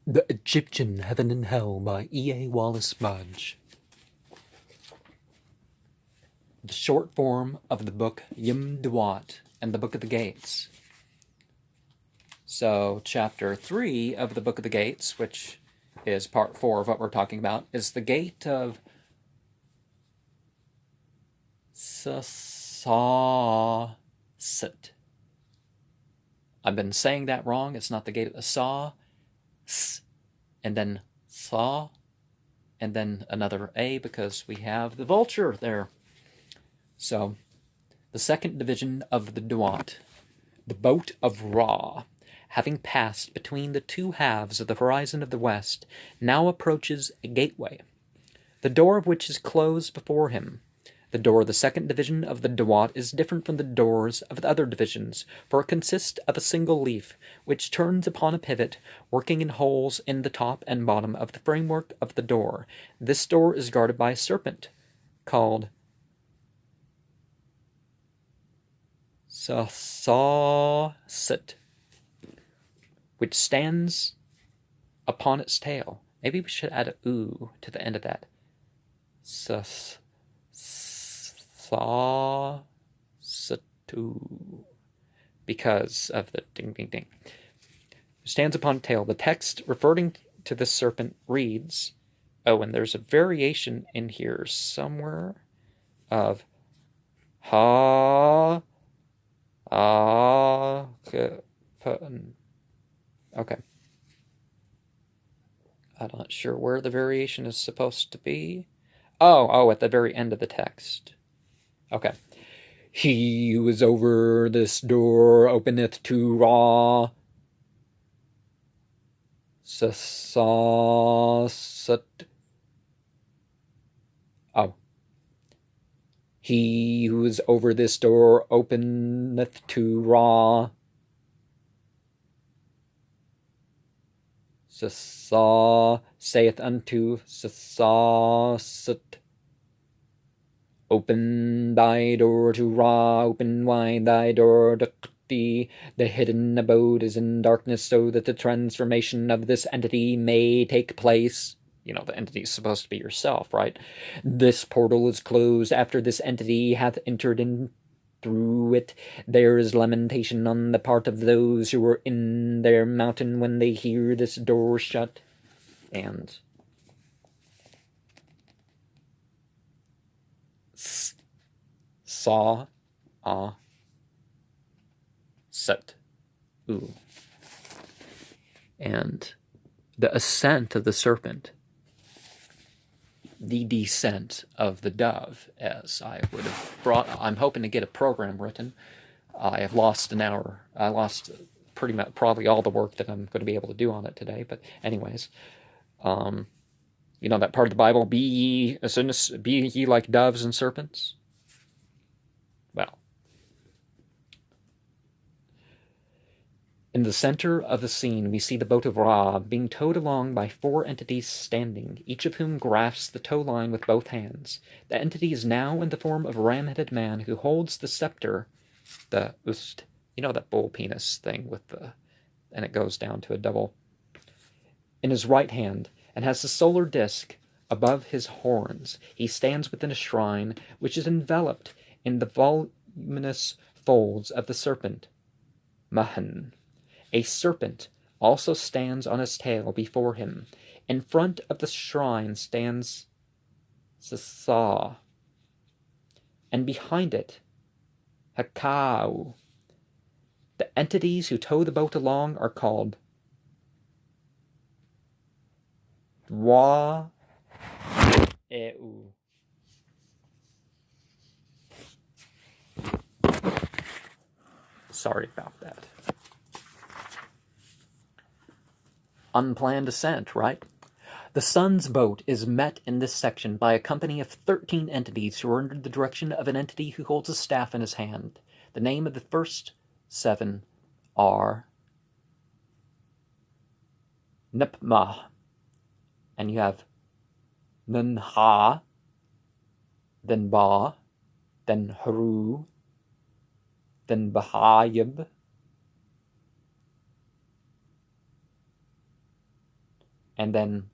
The Egyptian Heaven and Hell by E.A. Wallis Budge. The short form of the book Yim Dewat and the Book of the Gates. So, chapter 3 of the Book of the Gates, which is part 4 of what we're talking about, is the gate of Ssaast. I've been saying that wrong. It's not the gate of the Ssaa, and then Ssaa, and then another A because we have the vulture there. So, the second division of the Dewat, the boat of Ra, having passed between the two halves of the horizon of the west, now approaches a gateway, the door of which is closed before him. The door of the second division of the Dewat is different from the doors of the other divisions, for it consists of a single leaf, which turns upon a pivot, working in holes in the top and bottom of the framework of the door. This door is guarded by a serpent, called Ssaast, which stands upon its tail. Maybe we should add a "oo" to the end of that. Ssaast, because of the ding ding ding. Stands upon tail. The text referring to the serpent reads, oh, and there's a variation in here somewhere of ha okay. I'm not sure where the variation is supposed to be. Oh, at the very end of the text. Okay. He who is over this door openeth to Ra. Ssaast. Oh. He who is over this door openeth to Ra. Ssaa saith unto Ssaast, open thy door to Ra, open wide thy door to Kti. The hidden abode is in darkness, so that the transformation of this entity may take place. You know, the entity is supposed to be yourself, right? This portal is closed after this entity hath entered in. Through it, there is lamentation on the part of those who are in their mountain when they hear this door shut. And Ssaa, set, ooh. And the ascent of the serpent, the descent of the dove, as I would have brought. I'm hoping to get a program written. I have lost an hour. I lost pretty much probably all the work that I'm going to be able to do on it today. But anyways, you know that part of the Bible, be ye like doves and serpents. Well, in the center of the scene, we see the boat of Ra being towed along by 4 entities standing, each of whom grasps the tow line with both hands. The entity is now in the form of a ram-headed man who holds the scepter, the ust, you know that bull penis thing with the, and it goes down to a double, in his right hand, and has the solar disk above his horns. He stands within a shrine, which is enveloped in the voluminous folds of the serpent, Mahan. A serpent also stands on his tail before him. In front of the shrine stands Ssaa, and behind it, Hakau. The entities who tow the boat along are called Dwa Eu. Sorry about that. Unplanned ascent, right? The sun's boat is met in this section by a company of 13 entities who are under the direction of an entity who holds a staff in his hand. The name of the first 7 are Nipma, and you have Nunha, then Ba, then Haru, then Bahayib, and then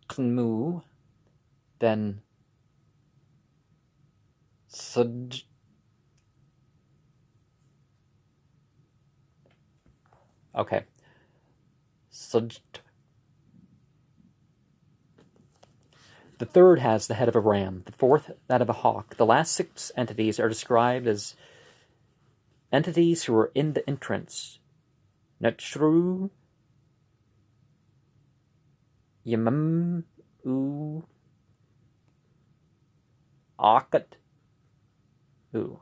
Kmu, then Sud. Okay. Sud. The third has the head of a ram, the fourth that of a hawk. The last 6 entities are described as entities who are in the entrance. Natru Yamam U Akat U.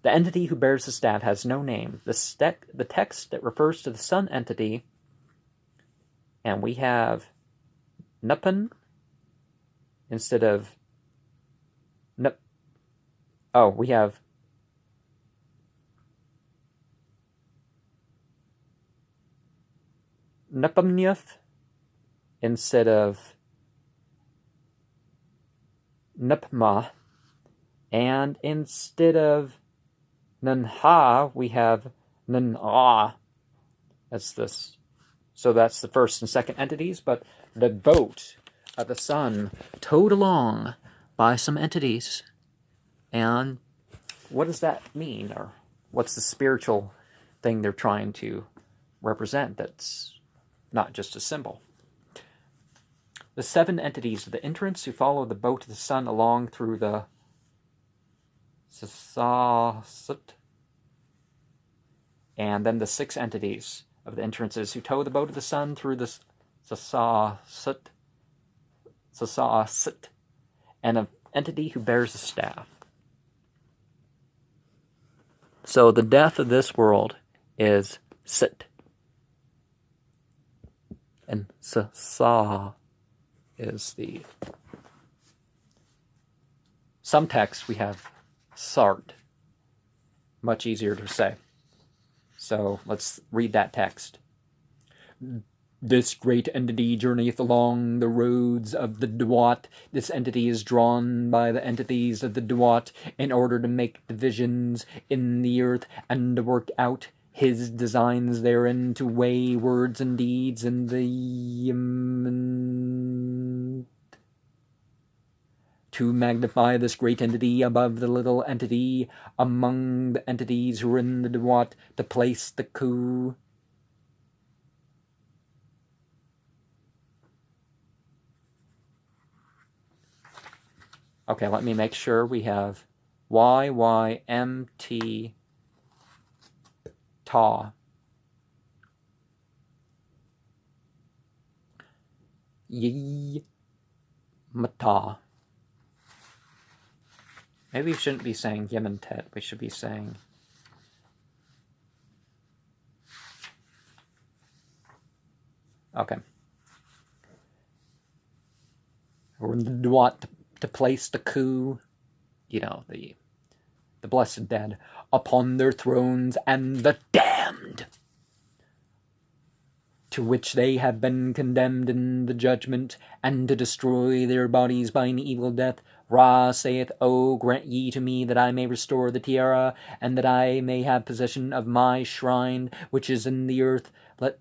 The entity who bears the staff has no name. The text that refers to the sun entity, and we have Nupan instead of Nup. Oh, we have Nupamnyuf instead of Nupma, and instead of Nunha, we have Nun'a. That's this. So that's the first and second entities, but the boat of the sun towed along by some entities. And what does that mean? Or what's the spiritual thing they're trying to represent that's not just a symbol? The 7 entities of the entrance who follow the boat of the sun along through the Ssaast, and then the 6 entities of the entrances who tow the boat of the sun through the Ssaast, and an entity who bears the staff. So the death of this world is Sit, and Ssaa is the... Some texts we have Sart, much easier to say. So let's read that text. This great entity journeyeth along the roads of the Duat. This entity is drawn by the entities of the Duat in order to make divisions in the earth and to work out his designs therein, to weigh words and deeds in the to magnify this great entity above the little entity among the entities who are in the Duat, to place the coup. Okay, let me make sure we have YYMT Ta. Yi Mata. Maybe we shouldn't be saying Yementet. We should be saying... Okay. We're in the Duat to place the coup, you know, the blessed dead, upon their thrones, and the damned, to which they have been condemned in the judgment, and to destroy their bodies by an evil death. Ra saith, O grant ye to me that I may restore the tiara, and that I may have possession of my shrine, which is in the earth. Let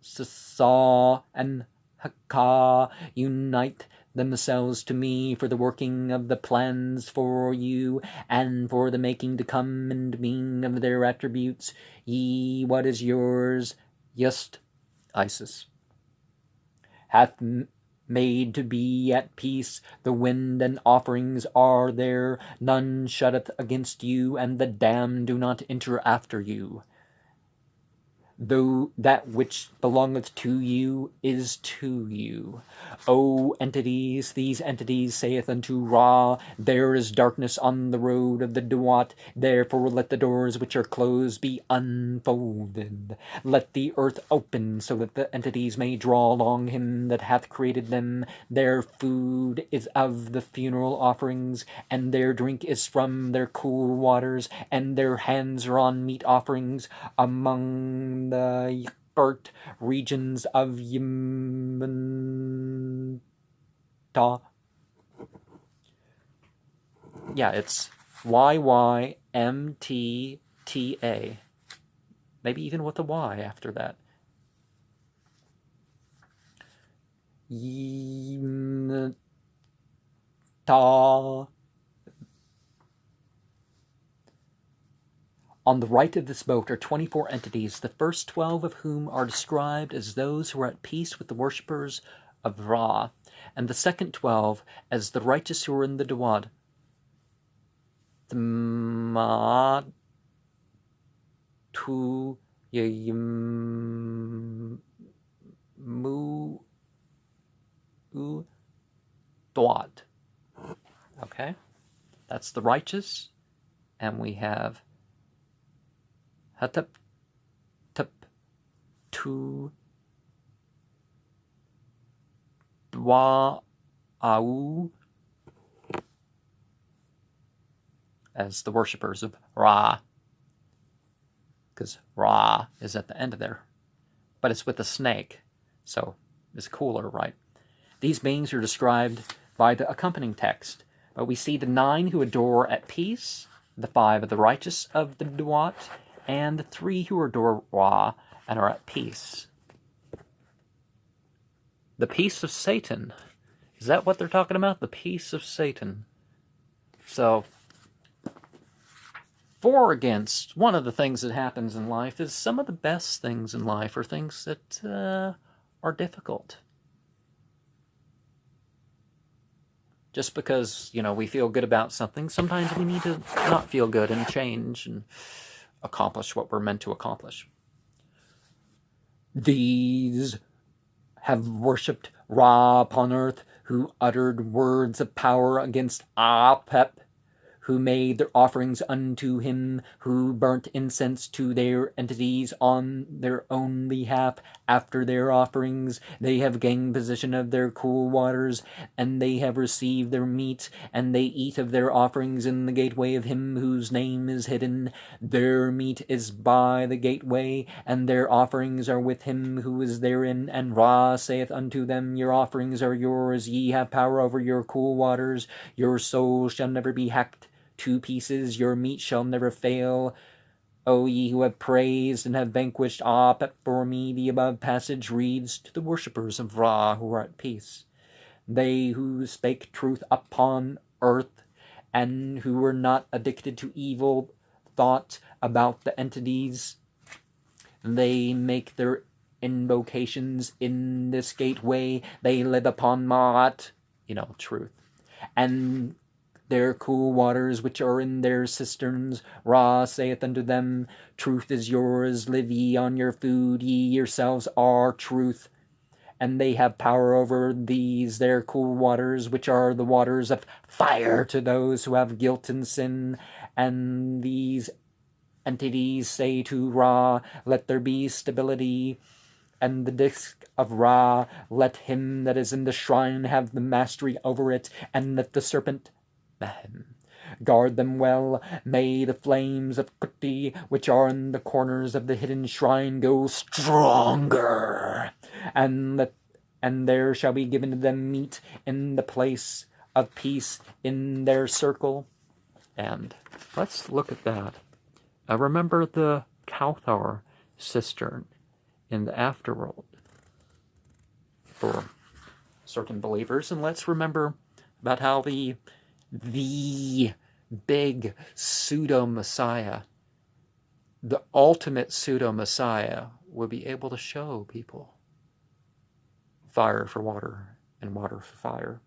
Ssaa and Haka unite themselves to me for the working of the plans for you, and for the making to come and being of their attributes. Ye, what is yours? Just Isis hath made to be at peace. The wind and offerings are there. None shutteth against you, and the damned do not enter after you. Though that which belongeth to you is to you. O entities, these entities saith unto Ra, there is darkness on the road of the Duat, therefore let the doors which are closed be unfolded. Let the earth open, so that the entities may draw along him that hath created them. Their food is of the funeral offerings, and their drink is from their cool waters, and their hands are on meat offerings among the Yurt regions of Yemen. Yeah, it's YYMTTA. Maybe even with a Y after that. Ta. On the right of this boat are 24 entities, the first 12 of whom are described as those who are at peace with the worshippers of Ra, and the second 12 as the righteous who are in the Dawad. The Ma Tu Mu Dawad. Okay, that's the righteous, and we have Hatap Tup Tu Dwa Au as the worshippers of Ra, because Ra is at the end of there, but it's with a snake, so it's cooler, right? These beings are described by the accompanying text, but we see the 9 who adore at peace, the 5 of the righteous of the Duat, and the 3 who adore Ra and are at peace. The peace of Satan. Is that what they're talking about? The peace of Satan. So, for or against, one of the things that happens in life is some of the best things in life are things that are difficult. Just because, we feel good about something, sometimes we need to not feel good and change and accomplish what we're meant to accomplish. These have worshipped Ra upon earth, who uttered words of power against Apep, who made their offerings unto him, who burnt incense to their entities on their own behalf. After their offerings, they have gained possession of their cool waters, and they have received their meat, and they eat of their offerings in the gateway of him whose name is hidden. Their meat is by the gateway, and their offerings are with him who is therein. And Ra saith unto them, Your offerings are yours, ye have power over your cool waters, your soul shall never be hacked to pieces, your meat shall never fail. O ye who have praised and have vanquished Apep for me, the above passage reads to the worshippers of Ra who are at peace. They who spake truth upon earth, and who were not addicted to evil thought about the entities, they make their invocations in this gateway. They live upon Ma'at, truth. And their cool waters which are in their cisterns, Ra saith unto them, Truth is yours, live ye on your food, ye yourselves are truth. And they have power over these their cool waters, which are the waters of fire to those who have guilt and sin. And these entities say to Ra, Let there be stability. And the disk of Ra, let him that is in the shrine have the mastery over it, and let the serpent guard them well. May the flames of Kuti, which are in the corners of the hidden shrine, go stronger, and there shall be given to them meat in the place of peace in their circle. And let's look at that. Remember the Kauthar cistern in the afterworld for certain believers, and let's remember about how the big pseudo-Messiah, the ultimate pseudo-Messiah, will be able to show people fire for water and water for fire.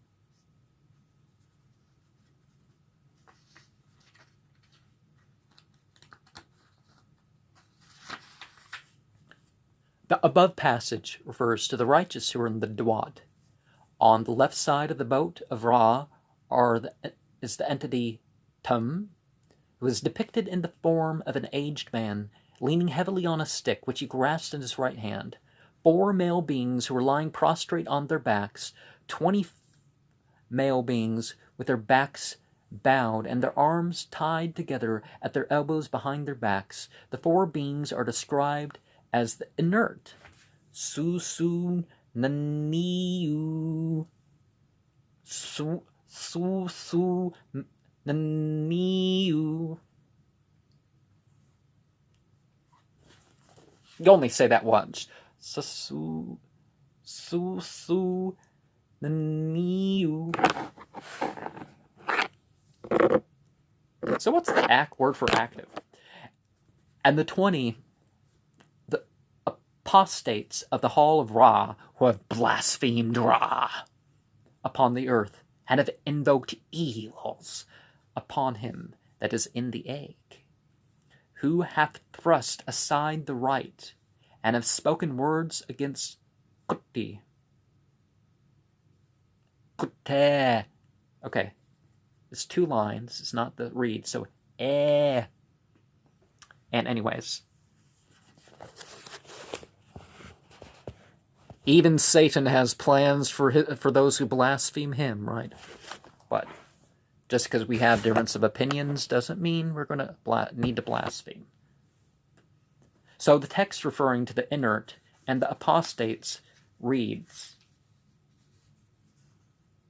The above passage refers to the righteous who are in the Dawad. On the left side of the boat of Ra is the entity Tum, who is depicted in the form of an aged man leaning heavily on a stick which he grasps in his right hand. 4 male beings who are lying prostrate on their backs, 20 male beings with their backs bowed and their arms tied together at their elbows behind their backs. The 4 beings are described as the inert, Susu Naniu, Susu Naniu. You only say that once. Susu So what's the word for active? And the 20, the apostates of the hall of Ra, who have blasphemed Ra upon the earth, and have invoked evils upon him that is in the egg, who hath thrust aside the right, and have spoken words against Kuti. Kute. Okay. It's 2 lines. It's not the read. So, And anyways. Even Satan has plans for those who blaspheme him, right? But just because we have difference of opinions doesn't mean we're going to need to blaspheme. So the text referring to the inert and the apostates reads,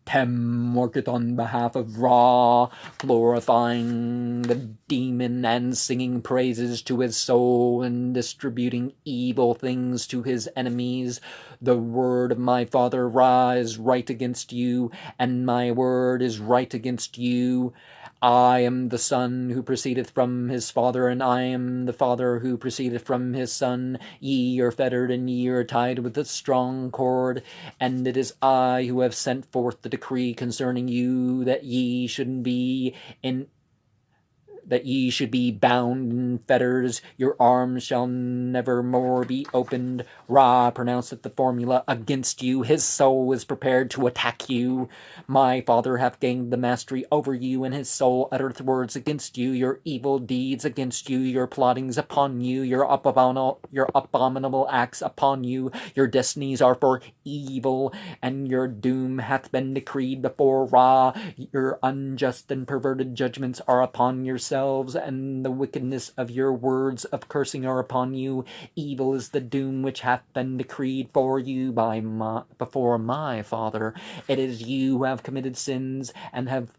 Tem worketh on behalf of Ra, glorifying the demon and singing praises to his soul and distributing evil things to his enemies. The word of my father Ra is right against you, and my word is right against you. I am the son who proceedeth from his father, and I am the father who proceedeth from his son. Ye are fettered, and ye are tied with a strong cord, and it is I who have sent forth the decree concerning you, that ye should be bound in fetters. Your arms shall never more be opened. Ra pronounceth the formula against you. His soul is prepared to attack you. My father hath gained the mastery over you, and his soul uttereth words against you, your evil deeds against you, your plottings upon you, your abominable acts upon you. Your destinies are for evil, and your doom hath been decreed before Ra. Your unjust and perverted judgments are upon yourselves, and the wickedness of your words of cursing are upon you. Evil is the doom which hath been decreed for you before my Father. It is you who have committed sins and have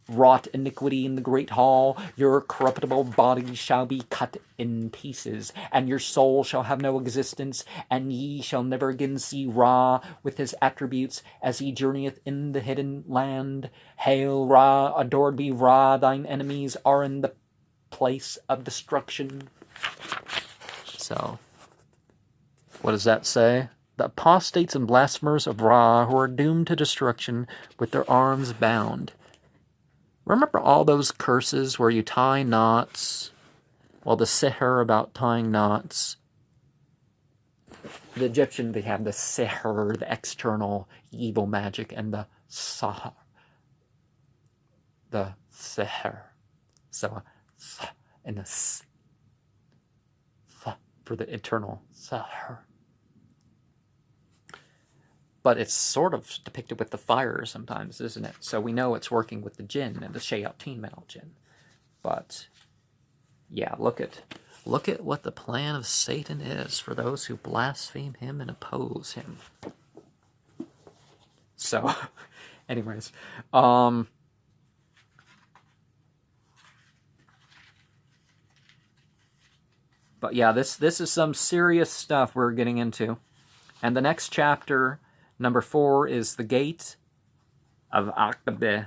wrought iniquity in the great hall. Your corruptible body shall be cut in pieces, and your soul shall have no existence, and ye shall never again see Ra with his attributes as he journeyeth in the hidden land. Hail Ra, adored be Ra, thine enemies are in the place of destruction. So, what does that say? The apostates and blasphemers of Ra, who are doomed to destruction with their arms bound. Remember all those curses where you tie knots? Well, the sihr about tying knots. The Egyptian, they have the sihr, the external evil magic, and the Ssaa, the sihr. So, and the s for the internal sihr. But it's sort of depicted with the fire sometimes, isn't it? So we know it's working with the jinn and the shayateen metal jinn. But yeah, look at what the plan of Satan is for those who blaspheme him and oppose him. So, anyways, but yeah, this is some serious stuff we're getting into. And the next chapter, number 4, is the gate of Aqaba.